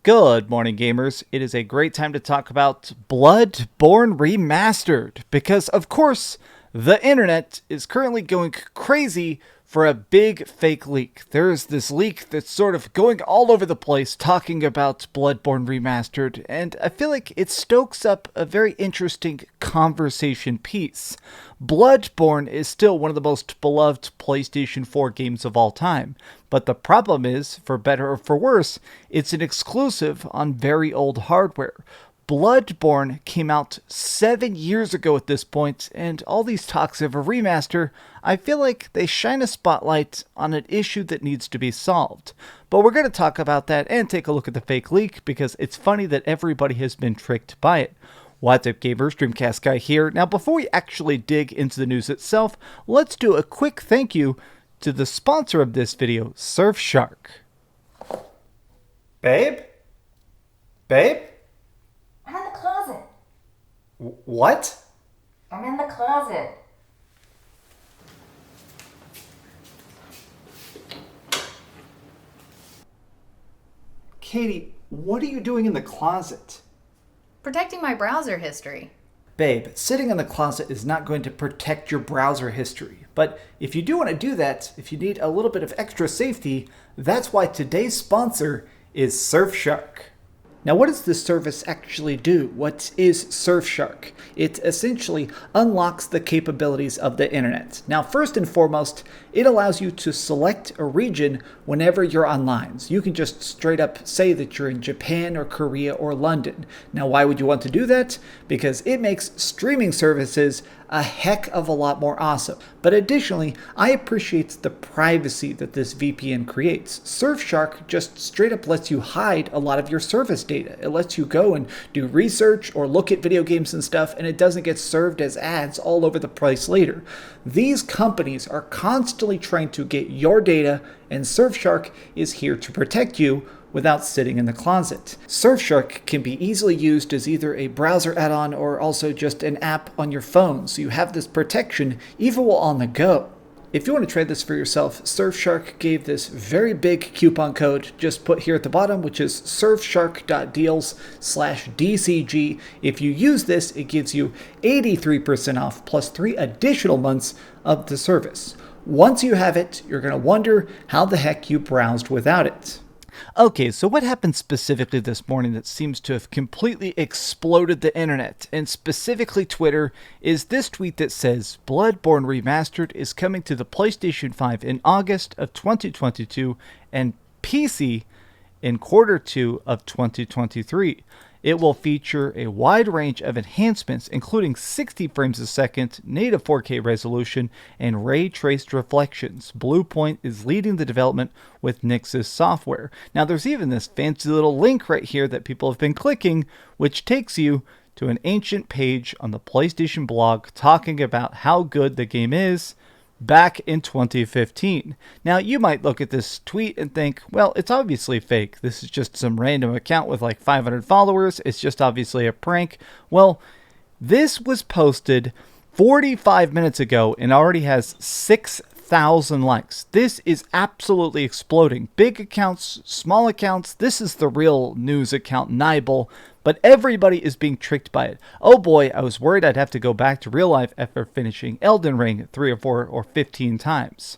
Good morning, gamers. It is a great time to talk about Bloodborne Remastered because, of course, the internet is currently going crazy for a big fake leak. There is this leak that's sort of going all over the place talking about Bloodborne Remastered, and I feel like it stokes up a very interesting conversation piece. Bloodborne is still one of the most beloved PlayStation 4 games of all time, but the problem is, for better or for worse, it's an exclusive on very old hardware. Bloodborne came out 7 years ago at this point, and all these talks of a remaster, I feel like they shine a spotlight on an issue that needs to be solved. But we're going to talk about that and take a look at the fake leak, because it's funny that everybody has been tricked by it. What's up, gamers? DreamcastGuy here. Now, before we actually dig into the news itself, let's do a quick thank you to the sponsor of this video, Surfshark. Babe? Babe? I'm in the closet. What? I'm in the closet. Katie, what are you doing in the closet? Protecting my browser history. Babe, sitting in the closet is not going to protect your browser history. But if you do want to do that, if you need a little bit of extra safety, that's why today's sponsor is Surfshark. Now, what does this service actually do? What is Surfshark? It essentially unlocks the capabilities of the internet. Now, first and foremost, it allows you to select a region whenever you're online. So you can just straight up say that you're in Japan or Korea or London. Now, why would you want to do that? Because it makes streaming services a heck of a lot more awesome. But additionally, I appreciate the privacy that this VPN creates. Surfshark just straight up lets you hide a lot of your service data. It lets you go and do research or look at video games and stuff, and it doesn't get served as ads all over the place later. These companies are constantly trying to get your data, and Surfshark is here to protect you without sitting in the closet. Surfshark can be easily used as either a browser add-on or also just an app on your phone, so you have this protection even while on the go. If you want to try this for yourself, Surfshark gave this very big coupon code just put here at the bottom, which is surfshark.deals/DCG. If you use this, it gives you 83% off plus 3 additional months of the service. Once you have it, you're going to wonder how the heck you browsed without it. Okay, so what happened specifically this morning that seems to have completely exploded the internet, and specifically Twitter, is this tweet that says, Bloodborne Remastered is coming to the PlayStation 5 in August of 2022 and PC in Q2 of 2023. It will feature a wide range of enhancements, including 60 frames a second, native 4K resolution, and ray-traced reflections. Bluepoint is leading the development with Nixxes Software. Now, there's even this fancy little link right here that people have been clicking, which takes you to an ancient page on the PlayStation blog talking about how good the game is back in 2015. Now, you might look at this tweet and think, well, it's obviously fake. This is just some random account with like 500 followers. It's just obviously a prank. Well, this was posted 45 minutes ago and already has 6,000 likes. This is absolutely exploding. Big accounts, small accounts. This is the real news account, Nibel. But everybody is being tricked by it. Oh boy, I was worried I'd have to go back to real life after finishing Elden Ring 3 or 4 or 15 times.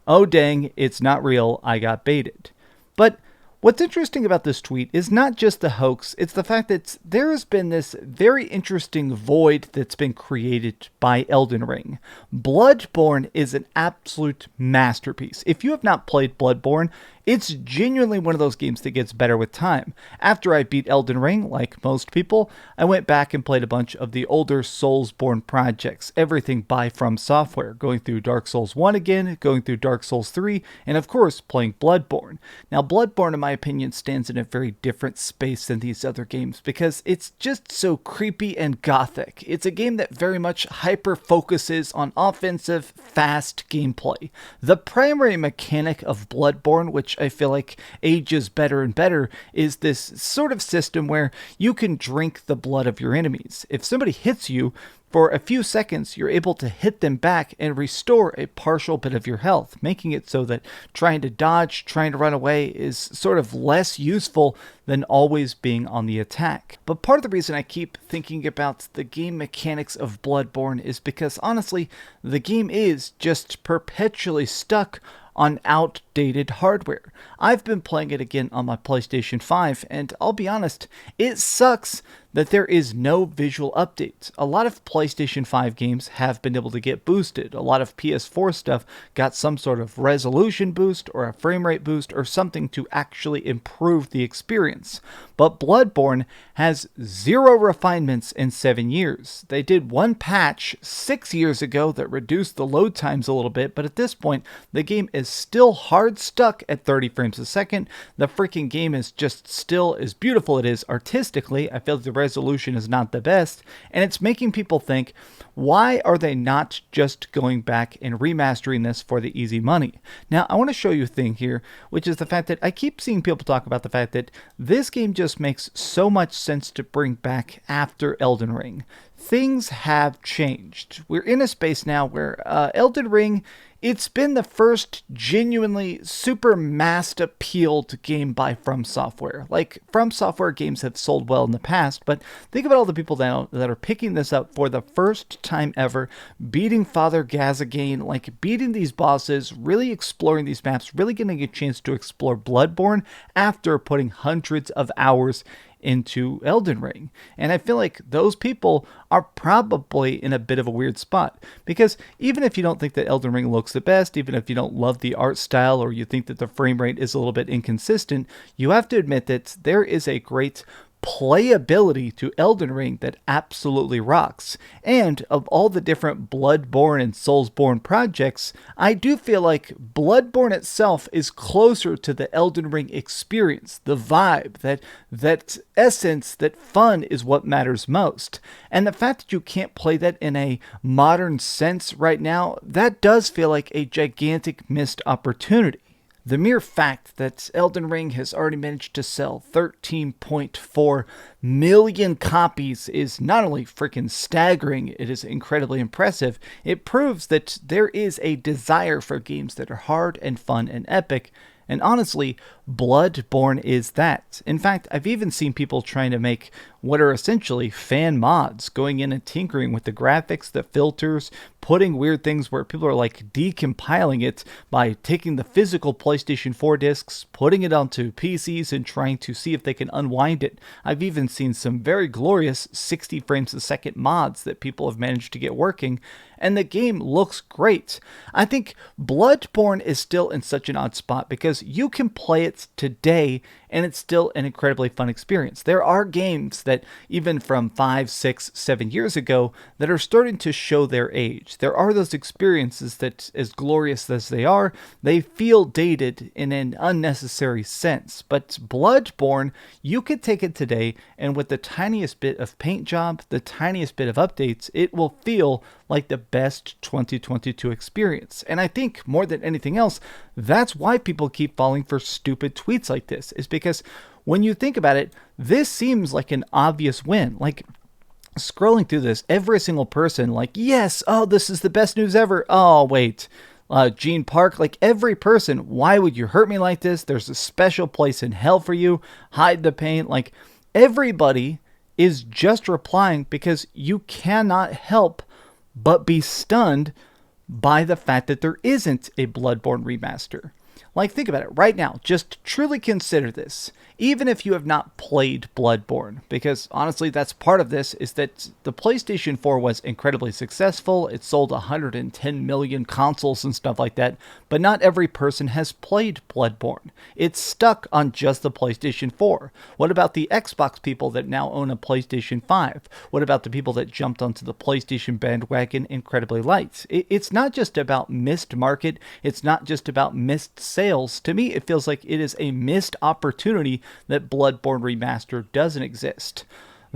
Oh dang, it's not real, I got baited. But what's interesting about this tweet is not just the hoax, it's the fact that there has been this very interesting void that's been created by Elden Ring. Bloodborne is an absolute masterpiece. If you have not played Bloodborne, it's genuinely one of those games that gets better with time. After I beat Elden Ring, like most people, I went back and played a bunch of the older Soulsborne projects, everything by From Software, going through Dark Souls 1 again, going through Dark Souls 3, and of course, playing Bloodborne. Now, Bloodborne, in my opinion, stands in a very different space than these other games because it's just so creepy and gothic. It's a game that very much hyper-focuses on offensive, fast gameplay. The primary mechanic of Bloodborne, which which I feel like ages better and better, is this sort of system where you can drink the blood of your enemies. If somebody hits you, for a few seconds, you're able to hit them back and restore a partial bit of your health, making it so that trying to dodge, trying to run away is sort of less useful than always being on the attack. But part of the reason I keep thinking about the game mechanics of Bloodborne is because, honestly, the game is just perpetually stuck on outdated hardware. I've been playing it again on my PlayStation 5, and I'll be honest, it sucks that there is no visual updates. A lot of PlayStation 5 games have been able to get boosted. A lot of PS4 stuff got some sort of resolution boost or a frame rate boost or something to actually improve the experience. But Bloodborne has zero refinements in 7 years. They did one patch 6 years ago that reduced the load times a little bit, but at this point, the game is still hard stuck at 30 frames a second. The freaking game is just still as beautiful it is artistically. I feel like the resolution is not the best, and it's making people think, why are they not just going back and remastering this for the easy money? Now, I want to show you a thing here, which is the fact that I keep seeing people talk about the fact that this game just makes so much sense to bring back after Elden Ring. Things have changed. We're in a space now where Elden Ring, it's been the first genuinely super mass appealed game by From Software. Like, From Software games have sold well in the past, but think about all the people now that are picking this up for the first time ever, beating Father Gazagain, like beating these bosses, really exploring these maps, really getting a chance to explore Bloodborne after putting hundreds of hours into Elden Ring. And I feel like those people are probably in a bit of a weird spot, because even if you don't think that Elden Ring looks the best, even if you don't love the art style or you think that the frame rate is a little bit inconsistent, you have to admit that there is a great playability to Elden Ring that absolutely rocks. And of all the different Bloodborne and Soulsborne projects, I do feel like Bloodborne itself is closer to the Elden Ring experience, the vibe, that essence, that fun is what matters most. And the fact that you can't play that in a modern sense right now, that does feel like a gigantic missed opportunity. The mere fact that Elden Ring has already managed to sell 13.4 million copies is not only freaking staggering, it is incredibly impressive. It proves that there is a desire for games that are hard and fun and epic. And honestly, Bloodborne is that. In fact, I've even seen people trying to make what are essentially fan mods, going in and tinkering with the graphics, the filters, putting weird things where people are like decompiling it by taking the physical PlayStation 4 discs, putting it onto PCs and trying to see if they can unwind it. I've even seen some very glorious 60 frames a second mods that people have managed to get working, and the game looks great. I think Bloodborne is still in such an odd spot because you can play it today and it's still an incredibly fun experience. There are games that even from 5, 6, 7 years ago that are starting to show their age. There are those experiences that, as glorious as they are, they feel dated in an unnecessary sense. But Bloodborne, you could take it today and with the tiniest bit of paint job, the tiniest bit of updates, it will feel like the best 2022 experience. And I think more than anything else, that's why people keep falling for stupid tweets like this, is because when you think about it, this seems like an obvious win. Like, scrolling through this, every single person, like, yes, oh, this is the best news ever. Oh, wait, Gene Park, like every person, why would you hurt me like this? There's a special place in hell for you. Hide the pain. Like, everybody is just replying because you cannot help but be stunned by the fact that there isn't a Bloodborne remaster. Like, think about it right now. Just truly consider this. Even if you have not played Bloodborne, because honestly, that's part of this, is that the PlayStation 4 was incredibly successful. It sold 110 million consoles and stuff like that, but not every person has played Bloodborne. It's stuck on just the PlayStation 4. What about the Xbox people that now own a PlayStation 5? What about the people that jumped onto the PlayStation bandwagon incredibly late? It's not just about missed market. It's not just about missed sales. To me, it feels like it is a missed opportunity that Bloodborne Remastered doesn't exist.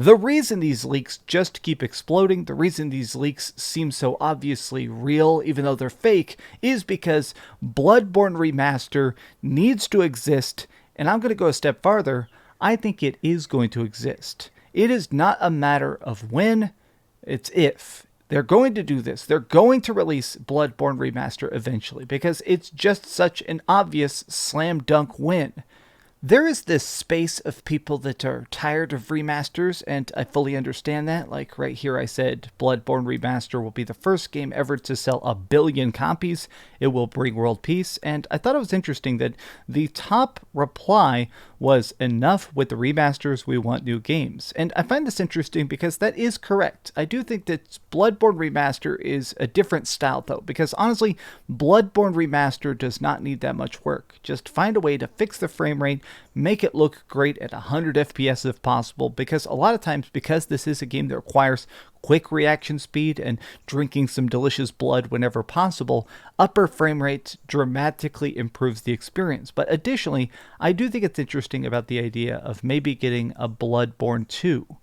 The reason these leaks just keep exploding, the reason these leaks seem so obviously real even though they're fake, is because Bloodborne Remaster needs to exist, and I'm going to go a step farther. I think it is going to exist. It is not a matter of when, it's if. They're going to do this. They're going to release Bloodborne Remaster eventually because it's just such an obvious slam dunk win. There is this space of people that are tired of remasters, and I fully understand that. Like right here I said, Bloodborne Remaster will be the first game ever to sell 1 billion copies. It will bring world peace, and I thought it was interesting that the top reply was, enough with the remasters, we want new games. And I find this interesting because that is correct. I do think that Bloodborne Remaster is a different style though, because honestly, Bloodborne Remaster does not need that much work. Just find a way to fix the frame rate, make it look great at 100 FPS if possible, because a lot of times, because this is a game that requires quick reaction speed and drinking some delicious blood whenever possible, upper frame rate dramatically improves the experience. But additionally, I do think it's interesting about the idea of maybe getting a Bloodborne 2.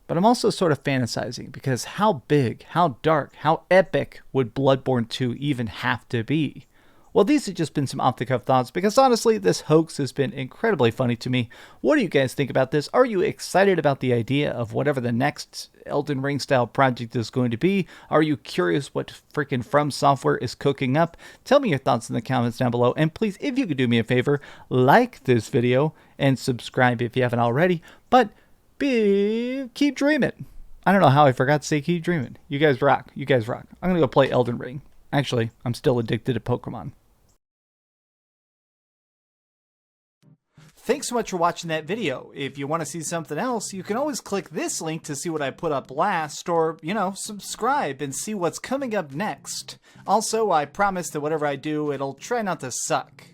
But I'm also sort of fantasizing, because how big, how dark, how epic would Bloodborne 2 even have to be? Well, these have just been some off-the-cuff thoughts, because honestly, this hoax has been incredibly funny to me. What do you guys think about this? Are you excited about the idea of whatever the next Elden Ring style project is going to be? Are you curious what freaking From Software is cooking up? Tell me your thoughts in the comments down below, and please, if you could do me a favor, like this video and subscribe if you haven't already, but keep dreaming. I don't know how I forgot to say keep dreaming. You guys rock. You guys rock. I'm going to go play Elden Ring. Actually, I'm still addicted to Pokemon. Thanks so much for watching that video. If you want to see something else, you can always click this link to see what I put up last, or, subscribe and see what's coming up next. Also, I promise that whatever I do, it'll try not to suck.